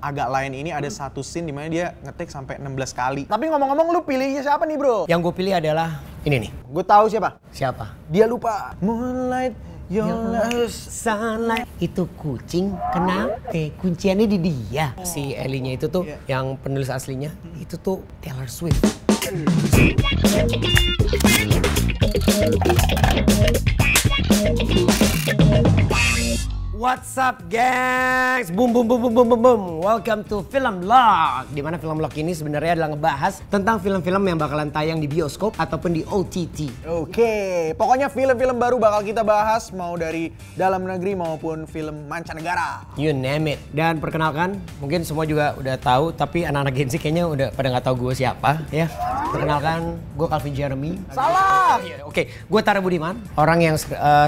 agak lain ini ada satu scene dimana dia ngetik sampai 16 kali. Tapi ngomong-ngomong lu pilihnya siapa nih bro? Yang gue pilih adalah ini nih. Gue tahu siapa. Siapa? Dia lupa. Moonlight, your love. Sunlight. Itu kucing, kenapa? Kunciannya di dia. Si Ellie-nya itu tuh, yang penulis aslinya, itu tuh Taylor Swift. What's up gengs? Boom boom boom boom boom boom boom. Welcome to Film Log. Dimana Film Log ini sebenarnya adalah ngebahas tentang film-film yang bakalan tayang di bioskop ataupun di OTT. Oke, pokoknya film-film baru bakal kita bahas mau dari dalam negeri maupun film mancanegara. You name it. Dan perkenalkan, mungkin semua juga udah tahu, tapi anak-anak Gen Z kayaknya udah pada nggak tahu gue siapa ya. Perkenalkan, gue Calvin Jeremy. Salah. Oke, gue Tara Budiman. Orang yang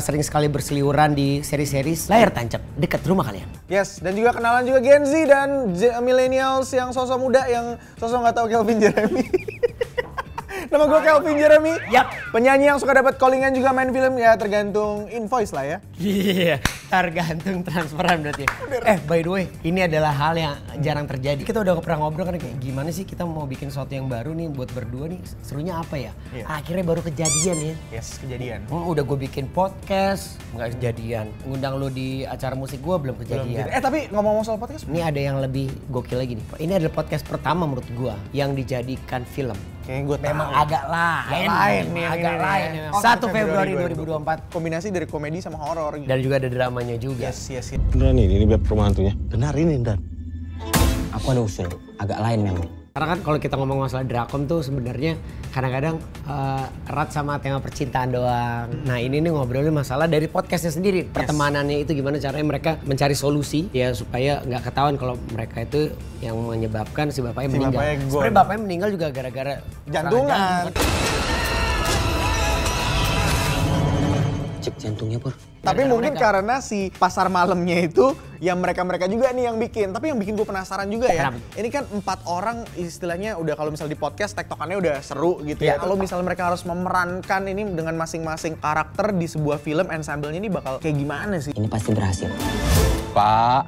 sering sekali berseliweran di seri-series layar tancap dekat rumah kalian. Yes, dan juga kenalan juga Gen Z dan millennials yang sosok muda yang sosok nggak tahu Calvin Jeremy. Nama gue Calvin Jeremy. Yap. Penyanyi yang suka dapat callingan juga main film ya tergantung invoice lah ya. Iya, tergantung transferan berarti. By the way, ini adalah hal yang jarang terjadi. Kita udah pernah ngobrol kan kayak gimana sih kita mau bikin sesuatu yang baru nih buat berdua nih. Serunya apa ya? Iya. Akhirnya baru kejadian ya. Yes, kejadian. Udah gue bikin podcast, nggak kejadian. Ngundang lo di acara musik gue belum kejadian. Tapi ngomong-ngomong soal podcast. Ini ada yang lebih gokil lagi nih. Ini adalah podcast pertama menurut gue yang dijadikan film. Kayaknya gue Memang agak lain nih. Agak lain. 1 Februari 2024. Kombinasi dari komedi sama horor. Dan juga ada dramanya juga. Yes. Beneran ini beb rumah hantunya? Benar ini, Dan. Aku ada usul, agak lain memang. Karena kan kalau kita ngomong masalah drakom tuh sebenarnya kadang-kadang erat sama tema percintaan doang. Nah ini nih ngobrolin masalah dari podcastnya sendiri. Pertemanannya itu gimana caranya mereka mencari solusi ya supaya nggak ketahuan kalau mereka itu yang menyebabkan si bapaknya meninggal. Sebenarnya bapaknya meninggal juga gara-gara jantungan. Cek jantungnya, Pur. Tapi mungkin karena si pasar malamnya itu yang mereka juga nih yang bikin. Tapi yang bikin gue penasaran juga ya. Kenapa? Ini kan 4 orang istilahnya udah kalau misal di podcast tektokannya udah seru gitu ya. Kalau misalnya mereka harus memerankan ini dengan masing-masing karakter di sebuah film, ensemble-nya ini bakal kayak gimana sih? Ini pasti berhasil. Pak,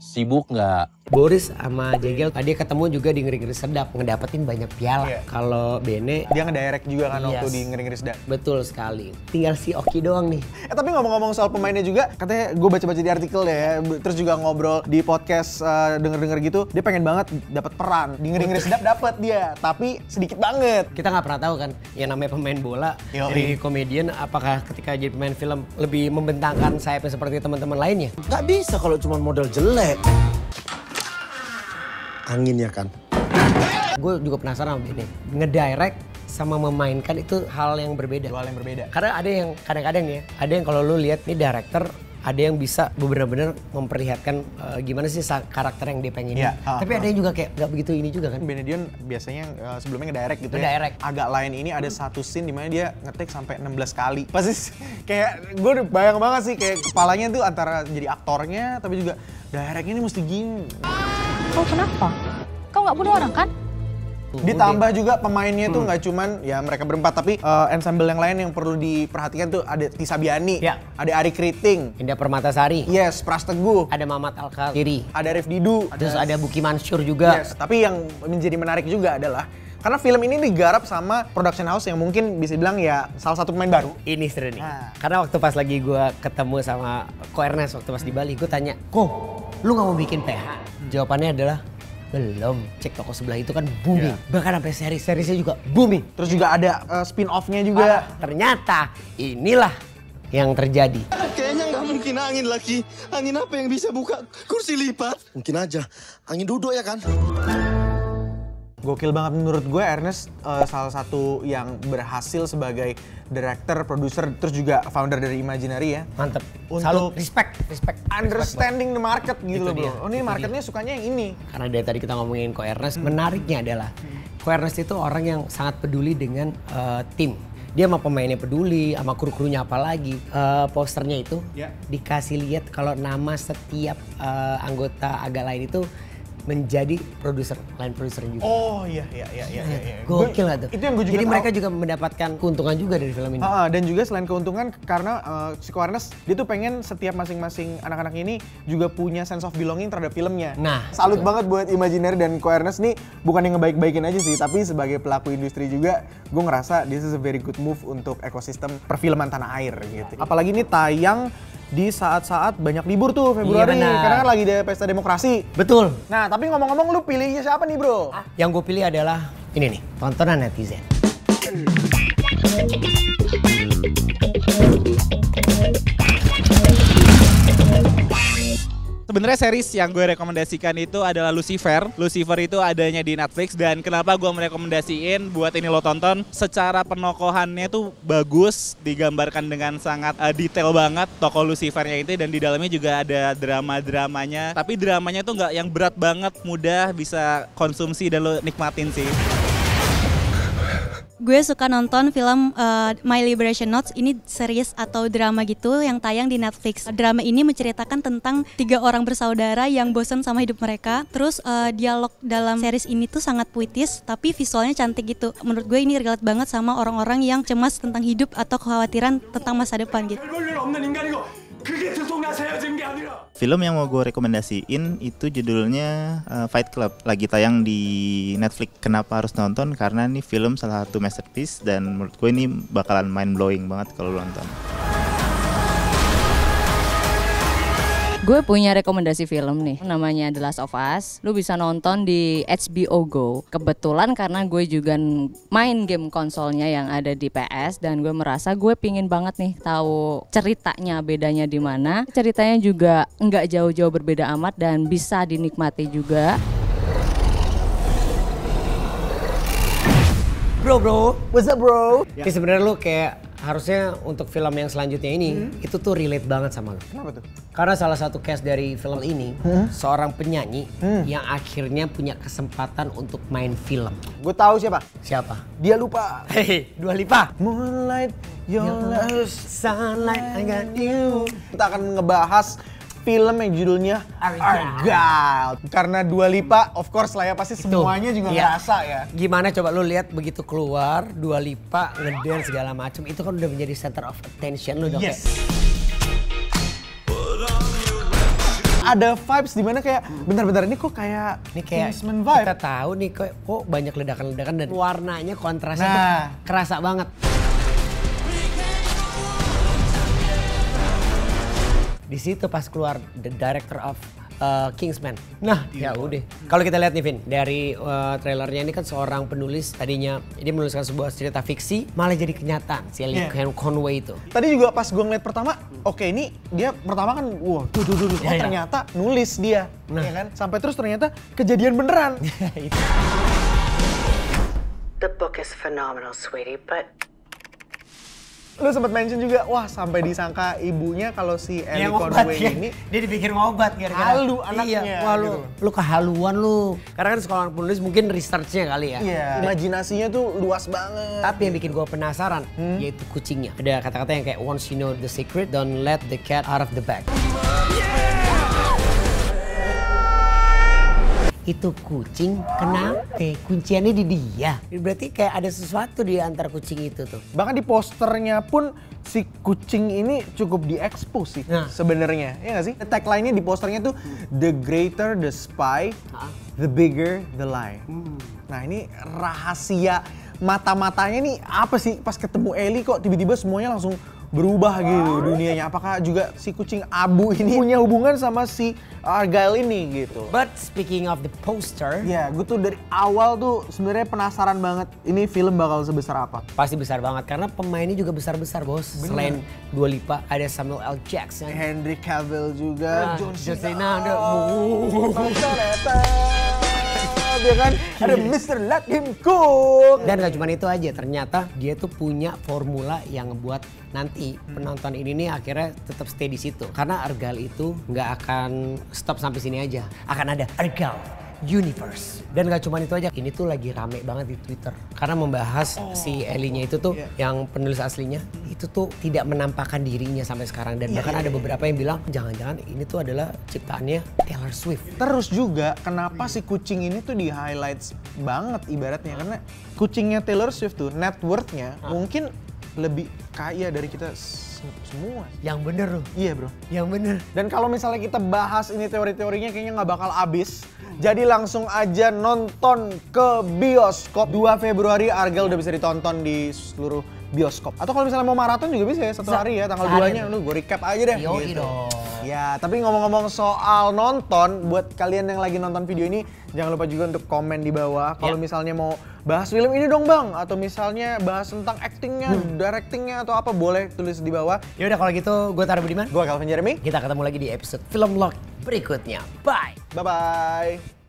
sibuk nggak? Boris sama Jegel tadi ketemu juga di Ngeri-Ngeri Sedap ngedapetin banyak piala. Iya. Kalau Bene Dia ngedirect juga kan waktu Yes. di Ngeri-Ngeri Sedap. betul sekali. Tinggal si Oki doang nih. Tapi ngomong-ngomong soal pemainnya juga, katanya gue baca-baca di artikel ya, terus juga ngobrol di podcast denger-denger gitu, dia pengen banget dapat peran. Di Ngeri-Ngeri Sedap dapat dia, tapi sedikit banget. Kita nggak pernah tahu kan yang namanya pemain bola dari komedian apakah ketika jadi pemain film lebih membentangkan sayapnya seperti teman-teman lainnya. Gak bisa kalau cuma modal jelek. Angin ya kan? Gue juga penasaran sama ini. Ngedirect sama memainkan itu hal yang berbeda. Dua hal yang berbeda. Karena ada yang kadang-kadang ya, ada yang kalau lu lihat nih director ada yang bisa benar-benar memperlihatkan gimana sih karakter yang dia pengen. Iya, Tapi ada yang juga kayak nggak begitu ini juga kan. Benedion biasanya sebelumnya ngedirect gitu Ngedirect. ya. Agak lain ini ada satu scene dimana dia ngetik sampai 16 kali. Pasti kayak gue udah bayang banget sih kayak kepalanya tuh antara jadi aktornya tapi juga directnya ini mesti gini. Kau kenapa? Kau nggak bunuh orang kan? Ditambah juga pemainnya tuh nggak cuman ya mereka berempat tapi ensemble yang lain yang perlu diperhatikan tuh ada Tisa Biani, Ya. ada Ari Kriting, Indah Permatasari, yes, Pras Teguh, ada Mamat Alkatiri, ada Rif Didu, terus ada Buki Mansur juga. yes. Tapi yang menjadi menarik juga adalah karena film ini digarap sama production house yang mungkin bisa bilang ya salah satu pemain baru. Ini seru nih. Nah. Karena waktu pas lagi gue ketemu sama Ko Ernest waktu pas di Bali, gue tanya, Ko, lu gak mau bikin PH? Jawabannya adalah, belum. Cek toko sebelah itu kan booming. Bahkan sampai seri-serisnya juga booming. Terus juga ada spin-off-nya juga. Ternyata inilah yang terjadi. Kayaknya nggak mungkin angin lagi. Angin apa yang bisa buka kursi lipat? Mungkin aja. Angin duduk ya kan? Gokil banget menurut gue Ernest salah satu yang berhasil sebagai director, produser, terus juga founder dari Imaginary ya. Mantep. Untuk Salut, respect. Understanding the market gitu Itu loh bro. dia, Oh ini itu marketnya sukanya yang ini. Karena dari tadi kita ngomongin Ko Ernest, menariknya adalah Ko Ernest itu orang yang sangat peduli dengan tim. Dia sama pemainnya peduli, sama kru-krunya apalagi. Posternya itu Ya. dikasih lihat kalau nama setiap anggota agak lain itu menjadi line produser juga. Oh iya. Gokil gak tuh? Itu yang gue juga Jadi tahu. mereka juga mendapatkan keuntungan juga dari film ini. Dan juga selain keuntungan karena Psycho Ernest dia tuh pengen setiap masing-masing anak-anak ini juga punya sense of belonging terhadap filmnya. Nah, salut banget buat Imaginary dan Ko Ernest nih, bukan yang ngebaik-baikin aja sih, tapi sebagai pelaku industri juga gue ngerasa this is a very good move untuk ekosistem perfilman tanah air gitu. Apalagi ini tayang di saat-saat banyak libur tuh Februari, Iya, benar. karena kan lagi ada pesta demokrasi. Betul. Nah tapi ngomong-ngomong lu pilihnya siapa nih bro? Yang gue pilih adalah ini nih, tontonan netizen. Sebenarnya series yang gue rekomendasikan itu adalah Lucifer. Lucifer itu adanya di Netflix dan kenapa gue merekomendasiin buat ini lo tonton. Secara penokohannya tuh bagus, digambarkan dengan sangat detail banget tokoh Lucifernya itu dan di dalamnya juga ada drama-dramanya. Tapi dramanya tuh nggak yang berat banget, mudah bisa konsumsi dan lo nikmatin sih. Gue suka nonton film My Liberation Notes, ini series atau drama gitu yang tayang di Netflix. Drama ini menceritakan tentang 3 orang bersaudara yang bosan sama hidup mereka. Terus dialog dalam series ini tuh sangat puitis tapi visualnya cantik gitu. Menurut gue ini relate banget sama orang-orang yang cemas tentang hidup atau kekhawatiran tentang masa depan gitu. Film yang mau gue rekomendasiin itu judulnya Fight Club, lagi tayang di Netflix. Kenapa harus nonton? Karena ini film salah satu masterpiece dan menurut gue ini bakalan mind blowing banget kalau lo nonton. Gue punya rekomendasi film nih, namanya The Last of Us. Lu bisa nonton di HBO Go. Kebetulan karena gue juga main game konsolnya yang ada di PS dan gue merasa gue pingin banget nih tahu ceritanya bedanya di mana. Ceritanya juga nggak jauh-jauh berbeda amat dan bisa dinikmati juga. Bro, What's up bro? Jadi sebenarnya lu kayak harusnya untuk film yang selanjutnya ini itu tuh relate banget sama lu. Kenapa tuh? Karena salah satu case dari film ini seorang penyanyi yang akhirnya punya kesempatan untuk main film. Gue tahu siapa? Siapa? Dia lupa. Hei, Dua Lipa. Moonlight, your love, Sunlight, I got you. Kita akan ngebahas film yang judulnya Argyle. Karena Dua Lipa, of course lah ya, pasti semuanya juga Iya. ngerasa ya. Gimana coba lu lihat begitu keluar Dua Lipa ngedance segala macam, itu kan udah menjadi center of attention lu dong. Yes. Ada vibes dimana kayak bentar-bentar ini kok kayak Ini kayak Kingsman vibe. kita tahu nih kok banyak ledakan-ledakan dan warnanya kontrasnya Nah. tuh kerasa banget. Di situ pas keluar the director of Kingsman. Nah, ya udah. Kalau kita lihat nih Vin, dari trailernya ini kan seorang penulis tadinya dia menuliskan sebuah cerita fiksi malah jadi kenyataan si Ellie Conway itu. Tadi juga pas gue ngeliat pertama, oke ini dia pertama kan wah ternyata nulis dia. Ya kan? Sampai terus ternyata kejadian beneran. The book is phenomenal, sweetie, but Lu sempat mention juga, wah sampai disangka ibunya kalau si Ellie ngobat Conway ya. ini Dia dipikir ngobat gara-gara halu anaknya. Iya, wah lu kehaluan lu. Karena kan sekolah penulis mungkin research-nya kali ya. Iya. Imajinasinya tuh luas banget. Tapi yang bikin gue penasaran yaitu kucingnya. Ada kata-kata yang kayak once you know the secret, don't let the cat out of the bag. Itu kucing kenapa? Kunciannya di dia. Berarti kayak ada sesuatu di antara kucing itu tuh. Bahkan di posternya pun si kucing ini cukup diekspos sih sebenarnya. Ya nggak sih? Tagline-nya di posternya tuh the greater the spy, the bigger the lie. Nah ini rahasia mata-matanya nih apa sih? Pas ketemu Ellie kok tiba-tiba semuanya langsung berubah gitu dunianya. Apakah juga si kucing abu ini punya hubungan sama si Argyle ini gitu? But speaking of the poster, ya gue tuh dari awal tuh sebenarnya penasaran banget ini film bakal sebesar apa. Pasti besar banget karena pemainnya juga besar-besar bos. Selain Dua Lipa ada Samuel L. Jackson, Henry Cavill juga, John Cena, ada dia kan ada Mr. Let Him Cook. Dan gak cuma itu aja, ternyata dia tuh punya formula yang ngebuat nanti penonton ini nih akhirnya tetap stay di situ. Karena Argyle itu nggak akan stop sampai sini aja. Akan ada Argyle Universe. Dan gak cuma itu aja, ini tuh lagi rame banget di Twitter. Karena membahas si Ellie-nya itu tuh, yang penulis aslinya, itu tuh tidak menampakkan dirinya sampai sekarang. Dan bahkan ada beberapa yang bilang, jangan-jangan ini tuh adalah ciptaannya Taylor Swift. Terus juga, kenapa si kucing ini tuh di-highlights banget ibaratnya. Karena kucingnya Taylor Swift tuh, net worth-nya mungkin lebih kaya dari kita semua. Yang bener loh. Iya bro. Yang bener. Dan kalau misalnya kita bahas ini teori-teorinya kayaknya nggak bakal habis. Jadi langsung aja nonton ke bioskop. 2 Februari Argel udah bisa ditonton di seluruh bioskop. Atau kalau misalnya mau maraton juga bisa ya, satu hari ya. Tanggal 2-nya lu gue recap aja deh. Yoi gitu. dong. Ya, tapi ngomong-ngomong soal nonton, buat kalian yang lagi nonton video ini, jangan lupa juga untuk komen di bawah. Kalau misalnya mau bahas film ini dong bang, atau misalnya bahas tentang actingnya, directingnya atau apa, boleh tulis di bawah. Ya udah kalau gitu, gue Tara Budiman. Gue Calvin Jeremy. Kita ketemu lagi di episode Film Log berikutnya. Bye. Bye-bye.